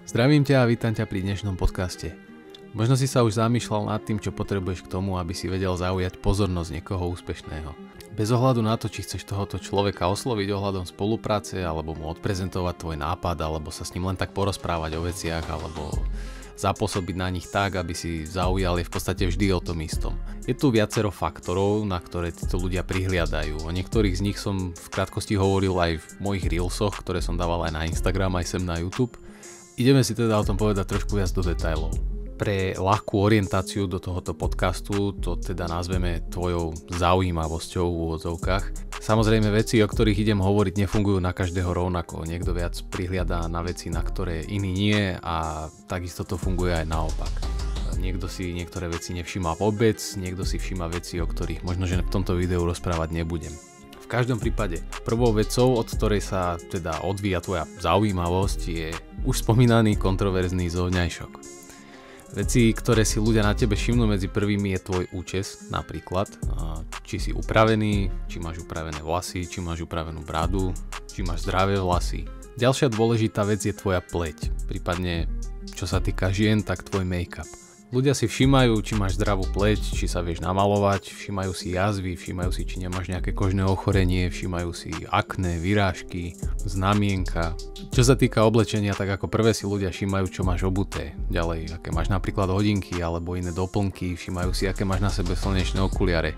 Zdravím ťa a vítam ťa pri dnešnom podcaste. Možno si sa už zamýšľal nad tým, čo potrebuješ k tomu, aby si vedel zaujať pozornosť niekoho úspešného. Bez ohľadu na to, či chceš tohoto človeka osloviť ohľadom spolupráce, alebo mu odprezentovať tvoj nápad, alebo sa s ním len tak porozprávať o veciach, alebo zapôsobiť na nich tak, aby si zaujal, je v podstate vždy o tom istom. Je tu viacero faktorov, na ktoré títo ľudia prihliadajú. O niektorých z nich som v krátkosti hovoril aj v mojich reelsoch, ktoré som dával aj na Instagram, aj sem na YouTube. Ideme si teda o tom povedať trošku viac do detailov. Pre ľahkú orientáciu do tohoto podcastu to teda nazveme tvojou zaujímavosťou v úvodzovkách. Samozrejme veci, o ktorých idem hovoriť, nefungujú na každého rovnako. Niekto viac prihliadá na veci, na ktoré iný nie, a takisto to funguje aj naopak. Niekto si niektoré veci nevšíma vôbec, niekto si všíma veci, o ktorých možno že v tomto videu rozprávať nebudem. V každom prípade, prvou vecou, od ktorej sa teda odvíja tvoja zaujímavosť, je už spomínaný kontroverzný zovňajšok. Veci, ktoré si ľudia na tebe všimnú medzi prvými, je tvoj účes, napríklad. Či si upravený, či máš upravené vlasy, či máš upravenú bradu, či máš zdravé vlasy. Ďalšia dôležitá vec je tvoja pleť, prípadne čo sa týka žien, tak tvoj make-up. Ľudia si všímajú, či máš zdravú pleť, či sa vieš namalovať, všímajú si jazvy, všímajú si, či nemáš nejaké kožné ochorenie, všímajú si akné, vyrážky, znamienka. Čo sa týka oblečenia, tak ako prvé si ľudia všímajú, čo máš obuté. Ďalej, aké máš napríklad hodinky alebo iné doplnky, všímajú si, aké máš na sebe slnečné okuliare.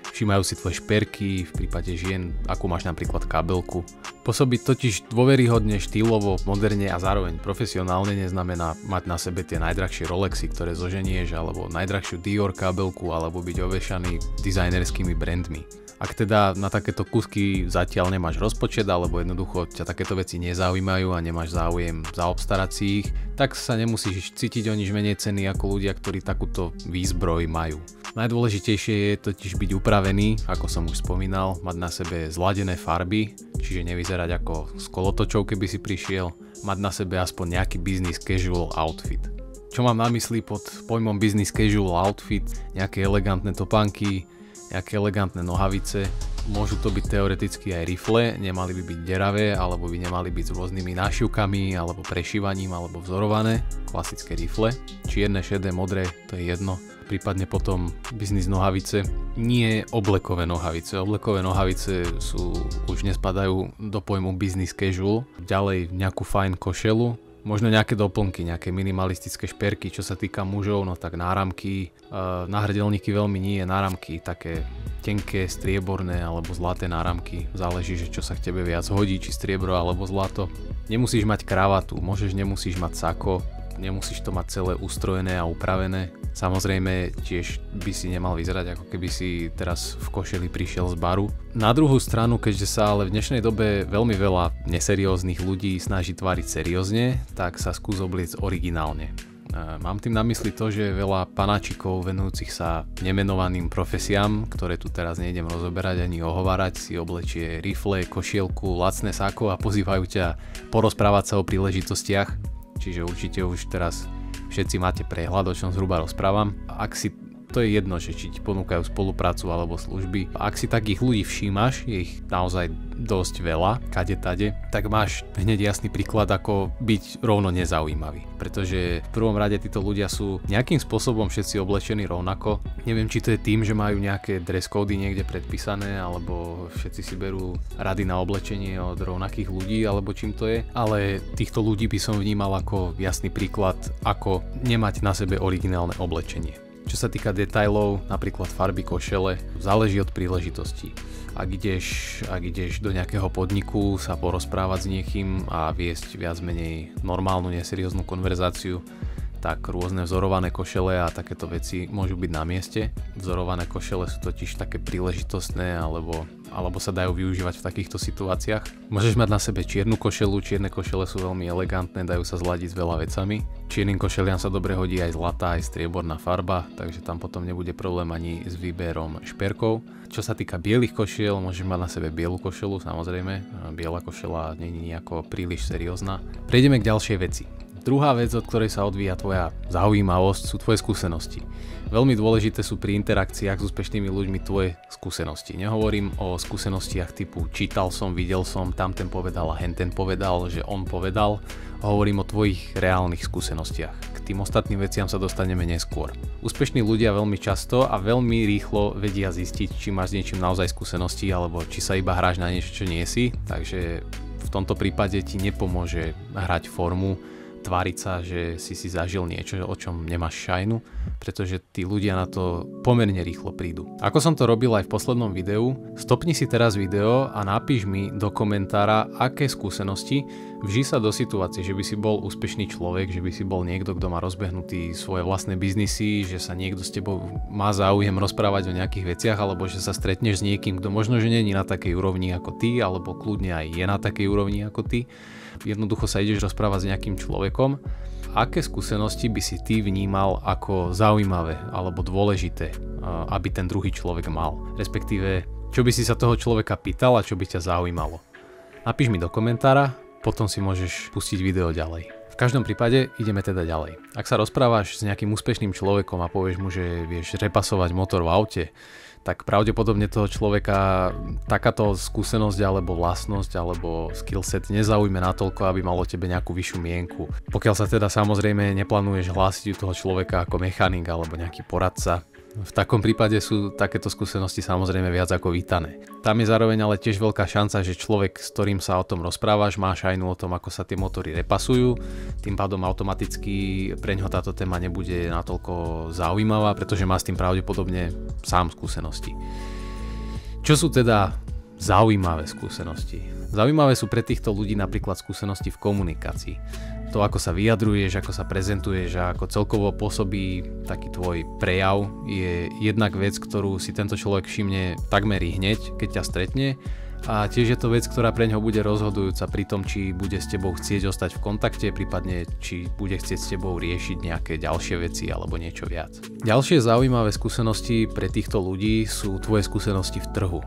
Všímajú si tvoje šperky, v prípade žien, akú máš napríklad kabelku. Pôsobiť totiž dôveryhodne, štýlovo, moderne a zároveň profesionálne neznamená mať na sebe tie najdrahšie Rolexy, ktoré zoženieš, alebo najdrahšiu Dior kabelku, alebo byť ovešaný dizajnerskými brandmi. Ak teda na takéto kusky zatiaľ nemáš rozpočet, alebo jednoducho ťa takéto veci nezaujímajú a nemáš záujem zaobstarať si ich, tak sa nemusíš cítiť o nič menej cenný ako ľudia, ktorí takúto výzbroj majú. Najdôležitejšie je totiž byť upravený, ako som už spomínal, mať na sebe zladené farby, čiže nevyzerať ako s kolotočou, keby si prišiel, mať na sebe aspoň nejaký business casual outfit. Čo mám na mysli pod pojmom business casual outfit? Nejaké elegantné topánky, nejaké elegantné nohavice, môžu to byť teoreticky aj rifle, nemali by byť deravé, alebo by nemali byť s rôznymi nášivkami, alebo prešívaním, alebo vzorované, klasické rifle, čierne, šedé, modré, to je jedno. Prípadne potom biznis nohavice, nie oblekové nohavice. Oblekové nohavice už nespadajú do pojmu business casual. Ďalej nejakú fajn košelu, možno nejaké doplnky, nejaké minimalistické šperky. Čo sa týka mužov, no tak náramky, náhrdelníky veľmi nie, náramky také tenké, strieborné alebo zlaté náramky. Záleží, že čo sa k tebe viac hodí, či striebro alebo zlato. Nemusíš mať kravatu, nemusíš mať sako, nemusíš to mať celé ustrojené a upravené. Samozrejme, tiež by si nemal vyzerať, ako keby si teraz v košeli prišiel z baru. Na druhú stranu, keďže sa ale v dnešnej dobe veľmi veľa neserióznych ľudí snaží tváriť seriózne, tak sa skús obliecť originálne. Mám tým na mysli to, že veľa panáčikov venujúcich sa nemenovaným profesiám, ktoré tu teraz nejdem rozoberať ani ohovárať, si oblečie rifle, košielku, lacné sako a pozývajú ťa porozprávať sa o príležitostiach. Čiže určite už teraz všetci máte prehľad, o čom zhruba rozprávam. To je jedno, že či ti ponúkajú spoluprácu alebo služby. Ak si takých ľudí všímaš, je ich naozaj dosť veľa, kade tade, tak máš hneď jasný príklad, ako byť rovno nezaujímavý. Pretože v prvom rade títo ľudia sú nejakým spôsobom všetci oblečení rovnako. Neviem, či to je tým, že majú nejaké dress cody niekde predpísané, alebo všetci si berú rady na oblečenie od rovnakých ľudí, alebo čím to je. Ale týchto ľudí by som vnímal ako jasný príklad, ako nemať na sebe originálne oblečenie. Čo sa týka detailov, napríklad farby košele, záleží od príležitosti. Ak ideš do nejakého podniku sa porozprávať s niekým a viesť viac menej normálnu, neserióznu konverzáciu, tak rôzne vzorované košele a takéto veci môžu byť na mieste. Vzorované košele sú totiž také príležitostné alebo sa dajú využívať v takýchto situáciách. Môžeš mať na sebe čiernu košelu, čierne košele sú veľmi elegantné, dajú sa zladiť s veľa vecami. Čiernym košeliam sa dobre hodí aj zlatá, aj strieborná farba, takže tam potom nebude problém ani s výberom šperkov. Čo sa týka bielých košiel, môžeš mať na sebe bielu košelu, samozrejme. Biela košela nie je nejako príliš seriózna. Prejdeme k ďalšej veci. Druhá vec, od ktorej sa odvíja tvoja zaujímavosť, sú tvoje skúsenosti. Veľmi dôležité sú pri interakciách s úspešnými ľuďmi tvoje skúsenosti. Nehovorím o skúsenostiach typu čítal som, videl som, tamten povedal a henten povedal, že on povedal. Hovorím o tvojich reálnych skúsenostiach. K tým ostatným veciam sa dostaneme neskôr. Úspešní ľudia veľmi často a veľmi rýchlo vedia zistiť, či máš s niečím naozaj skúsenosti alebo či sa iba hráš na niečo, čo nie si. Takže v tomto prípade ti nepomôže hrať formu, tváriť sa, že si zažil niečo, o čom nemáš šajnu, pretože tí ľudia na to pomerne rýchlo prídu. Ako som to robil aj v poslednom videu, stopni si teraz video a napíš mi do komentára, aké skúsenosti, vžij sa do situácie, že by si bol úspešný človek, že by si bol niekto, kto má rozbehnutý svoje vlastné biznisy, že sa niekto s tebou má záujem rozprávať o nejakých veciach, alebo že sa stretneš s niekým, kto možno, že nie je na takej úrovni ako ty, alebo kľudne aj je na takej úrovni ako ty. Jednoducho sa ideš rozprávať s nejakým človekom. Aké skúsenosti by si ty vnímal ako zaujímavé alebo dôležité, aby ten druhý človek mal? Respektíve, čo by si sa toho človeka pýtal a čo by ťa zaujímalo? Napíš mi do komentára, potom si môžeš pustiť video ďalej. V každom prípade ideme teda ďalej. Ak sa rozprávaš s nejakým úspešným človekom a povieš mu, že vieš repasovať motor v aute, tak pravdepodobne toho človeka takáto skúsenosť alebo vlastnosť alebo skillset nezaujme natoľko, aby mal o tebe nejakú vyššiu mienku. Pokiaľ sa teda samozrejme neplánuješ hlásiť u toho človeka ako mechanik alebo nejaký poradca. V takom prípade sú takéto skúsenosti samozrejme viac ako vítané. Tam je zároveň ale tiež veľká šanca, že človek, s ktorým sa o tom rozprávaš, má šajnu o tom, ako sa tie motory repasujú. Tým pádom automaticky preňho táto téma nebude natoľko zaujímavá, pretože má s tým pravdepodobne sám skúsenosti. Čo sú teda zaujímavé skúsenosti? Zaujímavé sú pre týchto ľudí napríklad skúsenosti v komunikácii. To, ako sa vyjadruješ, ako sa prezentuješ a ako celkovo pôsobí taký tvoj prejav, je jednak vec, ktorú si tento človek všimne takmer hneď, keď ťa stretne. A tiež je to vec, ktorá pre ňoho bude rozhodujúca pri tom, či bude s tebou chcieť ostať v kontakte, prípadne či bude chcieť s tebou riešiť nejaké ďalšie veci alebo niečo viac. Ďalšie zaujímavé skúsenosti pre týchto ľudí sú tvoje skúsenosti v trhu.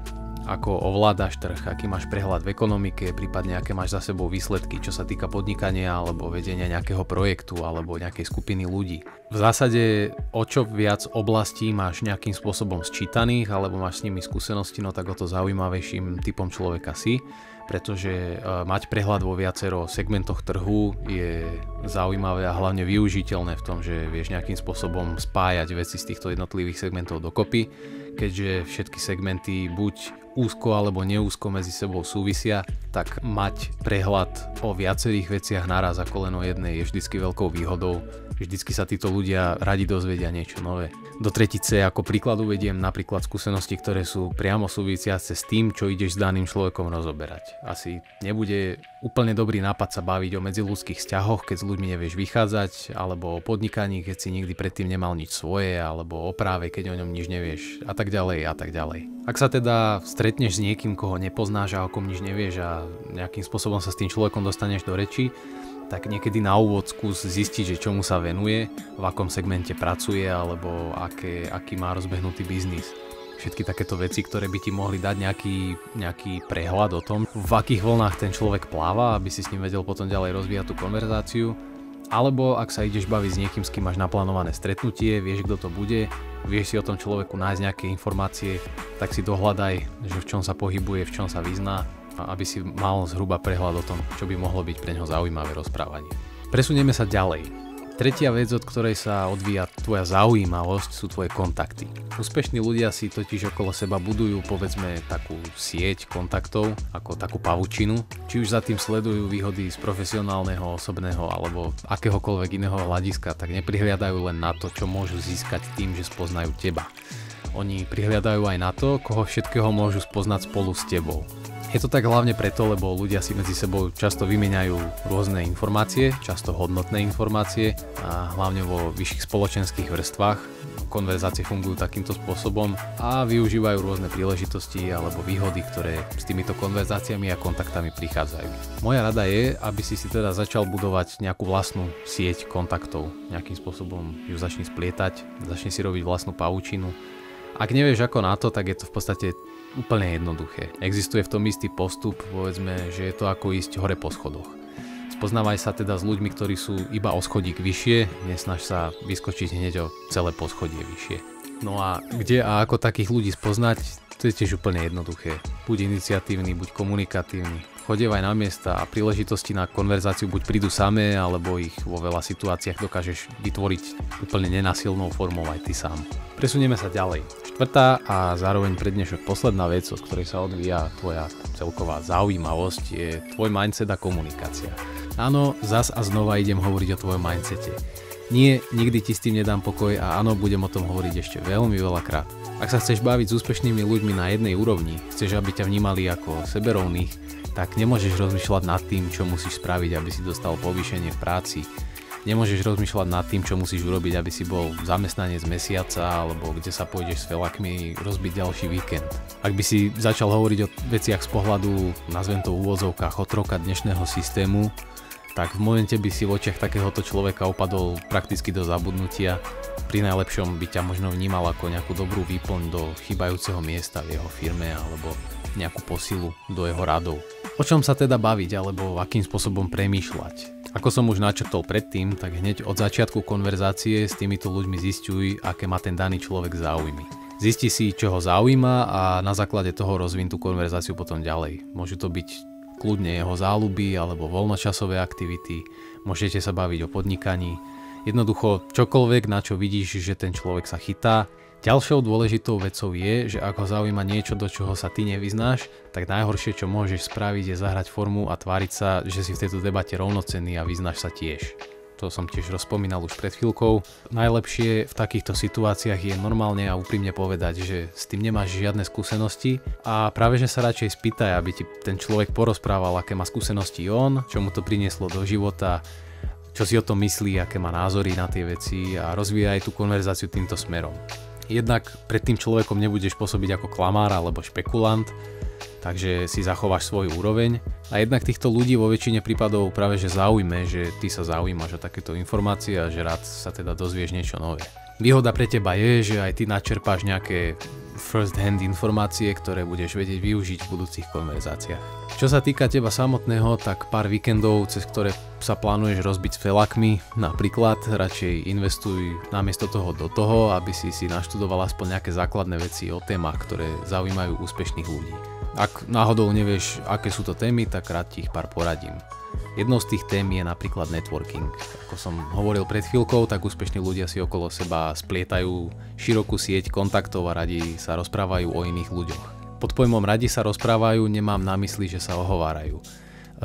Ako ovládaš trh, aký máš prehľad v ekonomike, prípadne aké máš za sebou výsledky, čo sa týka podnikania alebo vedenia nejakého projektu alebo nejakej skupiny ľudí. V zásade o čo viac oblastí máš nejakým spôsobom sčítaných alebo máš s nimi skúsenosti, no tak o to zaujímavejším typom človeka si, pretože mať prehľad vo viacero segmentoch trhu je zaujímavé a hlavne využiteľné v tom, že vieš nejakým spôsobom spájať veci z týchto jednotlivých segmentov dokopy, keďže všetky segmenty buď úzko alebo neúzko medzi sebou súvisia, tak mať prehľad o viacerých veciach naraz ako len o jednej je vždycky veľkou výhodou. Vždycky sa títo ľudia radi dozvedia niečo nové. Do tretice ako príklad uvediem napríklad skúsenosti, ktoré sú priamo súvisiace s tým, čo ideš s daným človekom rozoberať. Asi nebude úplne dobrý nápad sa baviť o medziľudských vzťahoch, keď s ľuďmi nevieš vychádzať, alebo o podnikaní, keď si nikdy predtým nemal nič svoje, alebo o práve, keď o ňom nič nevieš a tak ďalej a tak ďalej. Ak sa teda stretneš s niekým, koho nepoznáš a o kom nič nevieš a nejakým spôsobom sa s tým človekom dostaneš do reči, tak niekedy na úvod skús zistiť, že čomu sa venuje, v akom segmente pracuje alebo aký má rozbehnutý biznis. Všetky takéto veci, ktoré by ti mohli dať nejaký prehľad o tom, v akých vlnách ten človek pláva, aby si s ním vedel potom ďalej rozvíjať tú konverzáciu. Alebo ak sa ideš baviť s niekým, s kým máš naplánované stretnutie, vieš, kto to bude, vieš si o tom človeku nájsť nejaké informácie, tak si dohľadaj, že v čom sa pohybuje, v čom sa vyzná, aby si mal zhruba prehľad o tom, čo by mohlo byť pre neho zaujímavé rozprávanie. Presunieme sa ďalej. Tretia vec, od ktorej sa odvíja tvoja zaujímavosť, sú tvoje kontakty. Úspešní ľudia si totiž okolo seba budujú povedzme takú sieť kontaktov, ako takú pavučinu. Či už za tým sledujú výhody z profesionálneho, osobného alebo akéhokoľvek iného hľadiska, tak neprihliadajú len na to, čo môžu získať tým, že spoznajú teba. Oni prihliadajú aj na to, koho všetkého môžu spoznať spolu s tebou. Je to tak hlavne preto, lebo ľudia si medzi sebou často vymieňajú rôzne informácie, často hodnotné informácie a hlavne vo vyšších spoločenských vrstvách. Konverzácie fungujú takýmto spôsobom a využívajú rôzne príležitosti alebo výhody, ktoré s týmito konverzáciami a kontaktami prichádzajú. Moja rada je, aby si teda začal budovať nejakú vlastnú sieť kontaktov. Nejakým spôsobom ju začni splietať, začni si robiť vlastnú pavučinu. Ak nevieš ako na to, tak je to v podstate úplne jednoduché. Existuje v tom istý postup, povedzme, že je to ako ísť hore po schodoch. Spoznávaj sa teda s ľuďmi, ktorí sú iba o schodík vyššie, nesnaž sa vyskočiť hneď o celé poschodie vyššie. No a kde a ako takých ľudí spoznať, to je tiež úplne jednoduché. Buď iniciatívny, buď komunikatívny. Chodievaj na miesta a príležitosti na konverzáciu buď prídu samé, alebo ich vo veľa situáciách dokážeš vytvoriť úplne nenasilnou formou aj ty sám. Presunieme sa ďalej. Štvrtá a zároveň pre dnešok posledná vec, od ktorej sa odvíja tvoja celková zaujímavosť, je tvoj mindset a komunikácia. Áno, zas a znova idem hovoriť o tvojom mindsete. Nie, nikdy ti s tým nedám pokoj a áno, budem o tom hovoriť ešte veľmi veľakrát. Ak sa chceš baviť s úspešnými ľuďmi na jednej úrovni, chceš, aby ťa vnímali ako seberovných, tak nemôžeš rozmýšľať nad tým, čo musíš spraviť, aby si dostal povýšenie v práci. Nemôžeš rozmýšľať nad tým, čo musíš urobiť, aby si bol zamestnanec mesiaca, alebo kde sa pôjdeš s felakmi rozbiť ďalší víkend. Ak by si začal hovoriť o veciach z pohľadu, nazvem to v úvodzovkách, otroka dnešného systému, tak v momente by si v očiach takéhoto človeka upadol prakticky do zabudnutia. Pri najlepšom by ťa možno vnímal ako nejakú dobrú výplň do chýbajúceho miesta v jeho firme alebo nejakú posilu do jeho radov. O čom sa teda baviť alebo akým spôsobom premýšľať? Ako som už načrtol predtým, tak hneď od začiatku konverzácie s týmito ľuďmi zistuj, aké má ten daný človek záujmy. Zisti si, čo ho zaujíma a na základe toho rozvin tú konverzáciu potom ďalej. Môžu to byť kľudne jeho záľuby alebo voľnočasové aktivity, môžete sa baviť o podnikaní. Jednoducho čokoľvek, na čo vidíš, že ten človek sa chytá. Ďalšou dôležitou vecou je, že ak ho zaujíma niečo, do čoho sa ty nevyznáš, tak najhoršie, čo môžeš spraviť, je zahrať formu a tváriť sa, že si v tejto debate rovnocenný a vyznáš sa tiež. To som tiež rozpomínal už pred chvíľkou. Najlepšie v takýchto situáciách je normálne a úprimne povedať, že s tým nemáš žiadne skúsenosti a práve že sa radšej spýtaj, aby ti ten človek porozprával, aké má skúsenosti on, čo mu to prinieslo do života, čo si o tom myslí, aké má názory na tie veci a rozvíja aj tú konverzáciu týmto smerom. Jednak pred tým človekom nebudeš pôsobiť ako klamár alebo špekulant, takže si zachováš svoju úroveň a jednak týchto ľudí vo väčšine prípadov práve že zaujme, že ty sa zaujímaš o takéto informácie a že rád sa teda dozvieš niečo nové. Výhoda pre teba je, že aj ty načerpáš nejaké first hand informácie, ktoré budeš vedieť využiť v budúcich konverzáciách. Čo sa týka teba samotného, tak pár víkendov, cez ktoré sa plánuješ rozbiť s felakmi, napríklad radšej investuj namiesto toho do toho, aby si naštudoval aspoň nejaké základné veci o témach, ktoré zaujímajú úspešných ľudí. Ak náhodou nevieš, aké sú to témy, tak rád ti ich pár poradím. Jednou z tých tém je napríklad networking. Ako som hovoril pred chvíľkou, tak úspešní ľudia si okolo seba splietajú širokú sieť kontaktov a radi sa rozprávajú o iných ľuďoch. Pod pojmom radi sa rozprávajú nemám na mysli, že sa ohovárajú.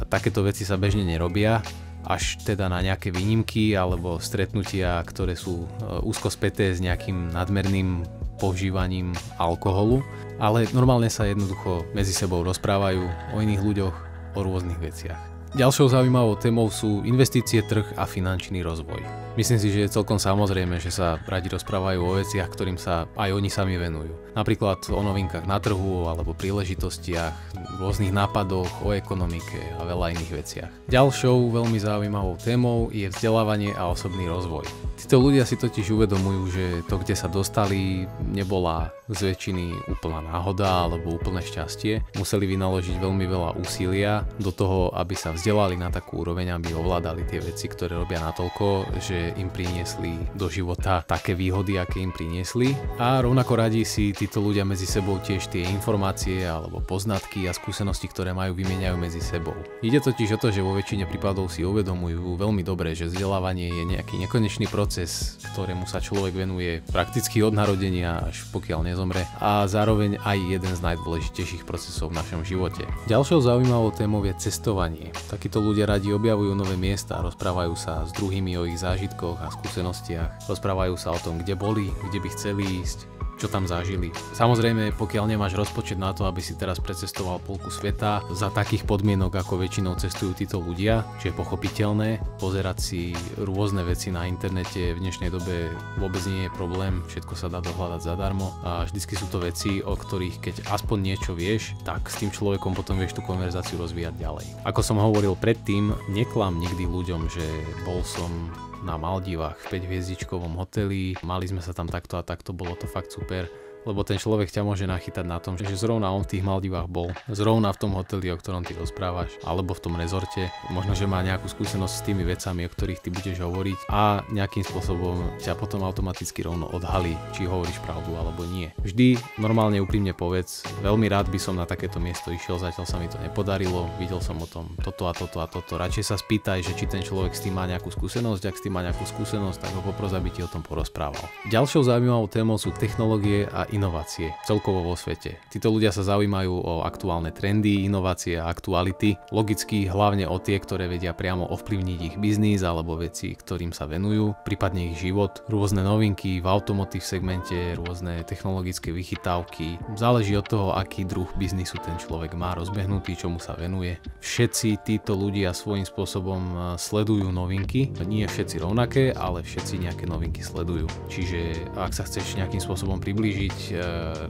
Takéto veci sa bežne nerobia, až teda na nejaké výnimky alebo stretnutia, ktoré sú úzko späté s nejakým nadmerným používaním alkoholu, ale normálne sa jednoducho medzi sebou rozprávajú o iných ľuďoch, o rôznych veciach. Ďalšou zaujímavou témou sú investície, trh a finančný rozvoj. Myslím si, že je celkom samozrejme, že sa radi rozprávajú o veciach, ktorým sa aj oni sami venujú. Napríklad o novinkách na trhu alebo príležitostiach, rôznych nápadoch, o ekonomike a veľa iných veciach. Ďalšou veľmi zaujímavou témou je vzdelávanie a osobný rozvoj. Títo ľudia si totiž uvedomujú, že to, kde sa dostali, nebola z väčšiny úplná náhoda alebo úplné šťastie. Museli vynaložiť veľmi veľa úsilia do toho, aby sa vzdelali na takú úroveň, aby ovládali tie veci, ktoré robia natoľko, že im priniesli do života také výhody, aké im priniesli. A rovnako radi si títo ľudia medzi sebou tiež tie informácie alebo poznatky a skúsenosti, ktoré majú, vymieňajú medzi sebou. Ide totiž o to, že vo väčšine prípadov si uvedomujú veľmi dobre, že vzdelávanie je nejaký nekonečný proces, ktorému sa človek venuje prakticky od narodenia až pokiaľ nezomre a zároveň aj jeden z najdôležitejších procesov v našom živote. Ďalšou zaujímavou témou je cestovanie. Takíto ľudia radi objavujú nové miesta, rozprávajú sa s druhými o ich zážitkoch a skúsenostiach, rozprávajú sa o tom, kde boli, kde by chceli ísť, čo tam zažili. Samozrejme, pokiaľ nemáš rozpočet na to, aby si teraz precestoval polku sveta za takých podmienok, ako väčšinou cestujú títo ľudia, čo je pochopiteľné, pozerať si rôzne veci na internete v dnešnej dobe vôbec nie je problém, všetko sa dá dohľadať zadarmo a vždycky sú to veci, o ktorých keď aspoň niečo vieš, tak s tým človekom potom vieš tú konverzáciu rozvíjať ďalej. Ako som hovoril predtým, neklam nikdy ľuďom, že bol som na Maldivách v 5-hviezdičkovom hoteli, mali sme sa tam takto a takto, bolo to fakt super. lebo ten človek ťa môže nachytať na tom, že zrovna on v tých Maldivách bol, zrovna v tom hoteli, o ktorom ty rozprávaš, alebo v tom rezorte, možno, že má nejakú skúsenosť s tými vecami, o ktorých ty budeš hovoriť a nejakým spôsobom ťa potom automaticky rovno odhalí, či hovoríš pravdu alebo nie. Vždy normálne úprimne povedz, veľmi rád by som na takéto miesto išiel, zatiaľ sa mi to nepodarilo, videl som o tom toto a toto a toto. Radšej sa spýtaj, že či ten človek s tým má nejakú skúsenosť, ak s tým má nejakú skúsenosť, tak ho popros, aby ti o tom porozprával. Ďalšou zaujímavou témou sú technológie a inovácie celkovo vo svete. Títo ľudia sa zaujímajú o aktuálne trendy, inovácie a aktuality, logicky hlavne o tie, ktoré vedia priamo ovplyvniť ich biznis alebo veci, ktorým sa venujú, prípadne ich život, rôzne novinky v automotív segmente, rôzne technologické vychytávky. Záleží od toho, aký druh biznisu ten človek má rozbehnutý, čomu sa venuje. Všetci títo ľudia svojím spôsobom sledujú novinky, nie všetci rovnaké, ale všetci nejaké novinky sledujú. Čiže ak sa chceš nejakým spôsobom priblížiť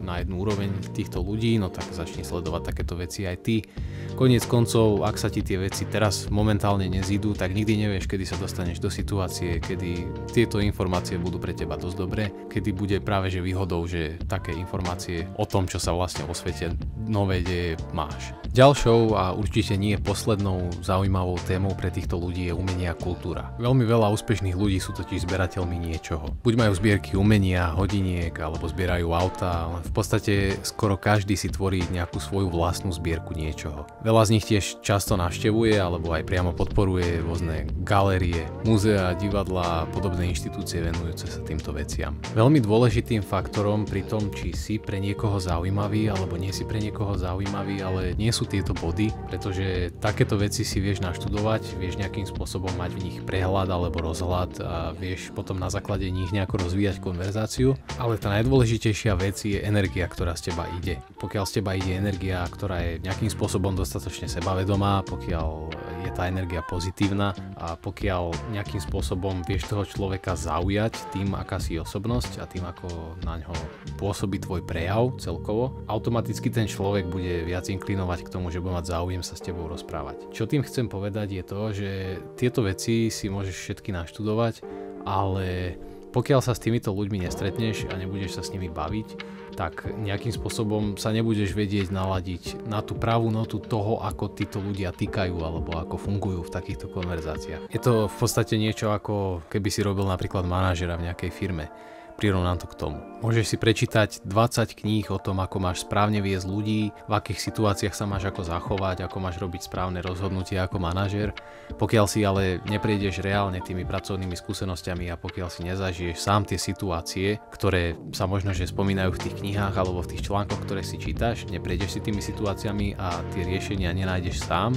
na jednu úroveň týchto ľudí, no tak začni sledovať takéto veci aj ty. Koniec koncov, ak sa ti tie veci teraz momentálne nezídu, tak nikdy nevieš, kedy sa dostaneš do situácie, kedy tieto informácie budú pre teba dosť dobré, kedy bude práve že výhodou, že také informácie o tom, čo sa vlastne vo svete nové deje, máš. Ďalšou a určite nie poslednou zaujímavou témou pre týchto ľudí je umenie a kultúra. Veľmi veľa úspešných ľudí sú totiž zberateľmi niečoho. Buď majú zbierky umenia, hodiniek, alebo zbierajú auta, ale v podstate skoro každý si tvorí nejakú svoju vlastnú zbierku niečoho. Veľa z nich tiež často navštevuje alebo aj priamo podporuje rôzne galérie, múzea, divadlá a podobné inštitúcie venujúce sa týmto veciam. Veľmi dôležitým faktorom pri tom, či si pre niekoho zaujímavý alebo nie si pre niekoho zaujímavý, ale nie sú tieto body, pretože takéto veci si vieš naštudovať, vieš nejakým spôsobom mať v nich prehľad alebo rozhľad a vieš potom na základe nich nejako rozvíjať konverzáciu, ale tá najdôležitejšia vec je energia, ktorá z teba ide. Pokiaľ z teba ide energia, ktorá je nejakým spôsobom dostatočne sebavedomá, pokiaľ je tá energia pozitívna a pokiaľ nejakým spôsobom vieš toho človeka zaujať tým, aká si osobnosť a tým, ako na ňo pôsobí tvoj prejav celkovo, automaticky ten človek bude viac inklinovať k tomu, že bude mať záujem sa s tebou rozprávať. Čo tým chcem povedať je to, že tieto veci si môžeš všetky naštudovať, ale pokiaľ sa s týmito ľuďmi nestretneš a nebudeš sa s nimi baviť, tak nejakým spôsobom sa nebudeš vedieť naladiť na tú pravú notu toho, ako títo ľudia týkajú alebo ako fungujú v takýchto konverzáciách. Je to v podstate niečo ako keby si robil napríklad manažera v nejakej firme. Prirovnám to k tomu. Môžeš si prečítať 20 kníh o tom, ako máš správne viesť ľudí, v akých situáciách sa máš ako zachovať, ako máš robiť správne rozhodnutia ako manažér. Pokiaľ si ale neprejdeš reálne tými pracovnými skúsenosťami a pokiaľ si nezažiješ sám tie situácie, ktoré sa možno že spomínajú v tých knihách alebo v tých článkoch, ktoré si čítaš, neprejdeš si tými situáciami a tie riešenia nenájdeš sám,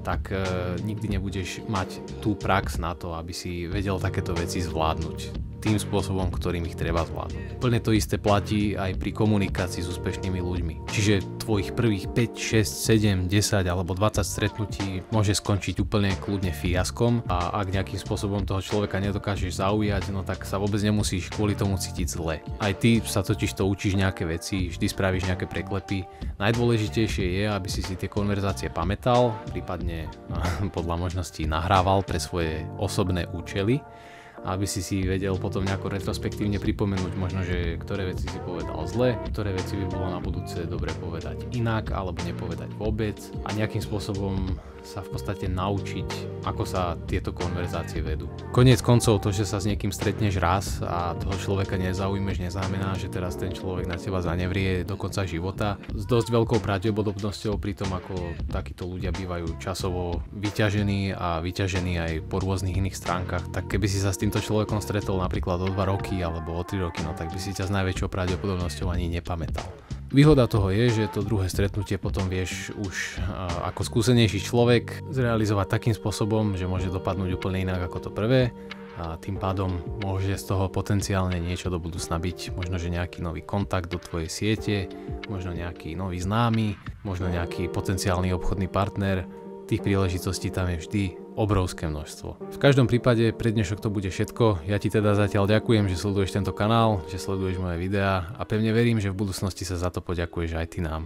tak nikdy nebudeš mať tú prax na to, aby si vedel takéto veci zvládnuť tým spôsobom, ktorým ich treba zvládnuť. Úplne to isté platí aj pri komunikácii s úspešnými ľuďmi. Čiže tvojich prvých 5, 6, 7, 10 alebo 20 stretnutí môže skončiť úplne kľudne fiaskom a ak nejakým spôsobom toho človeka nedokážeš zaujať, no tak sa vôbec nemusíš kvôli tomu cítiť zle. Aj ty sa totiž to učíš nejaké veci, vždy spravíš nejaké preklepy. Najdôležitejšie je, aby si tie konverzácie pamätal, prípadne podľa možností nahrával pre svoje osobné účely, aby si vedel potom nejako retrospektívne pripomenúť možno, že ktoré veci si povedal zle, ktoré veci by bolo na budúce dobre povedať inak alebo nepovedať vôbec a nejakým spôsobom sa v podstate naučiť, ako sa tieto konverzácie vedú. Koniec koncov to, že sa s niekým stretneš raz a toho človeka nezaujmeš, neznamená, že teraz ten človek na teba zanevrie do konca života. S dosť veľkou pravdepodobnosťou pri tom, ako takíto ľudia bývajú časovo vyťažení a vyťažení aj po rôznych iných stránkach, tak keby si sa s týmto človekom stretol napríklad o 2 roky alebo o 3 roky, no tak by si ťa s najväčšou pravdepodobnosťou ani nepamätal. Výhoda toho je, že to druhé stretnutie potom vieš už ako skúsenejší človek zrealizovať takým spôsobom, že môže dopadnúť úplne inak ako to prvé a tým pádom môže z toho potenciálne niečo do budúcna byť, možno že nejaký nový kontakt do tvojej siete, možno nejaký nový známy, možno nejaký potenciálny obchodný partner. Tých príležitostí tam je vždy obrovské množstvo. V každom prípade pre dnešok to bude všetko. Ja ti teda zatiaľ ďakujem, že sleduješ tento kanál, že sleduješ moje videá a pevne verím, že v budúcnosti sa za to poďakuješ aj ty nám.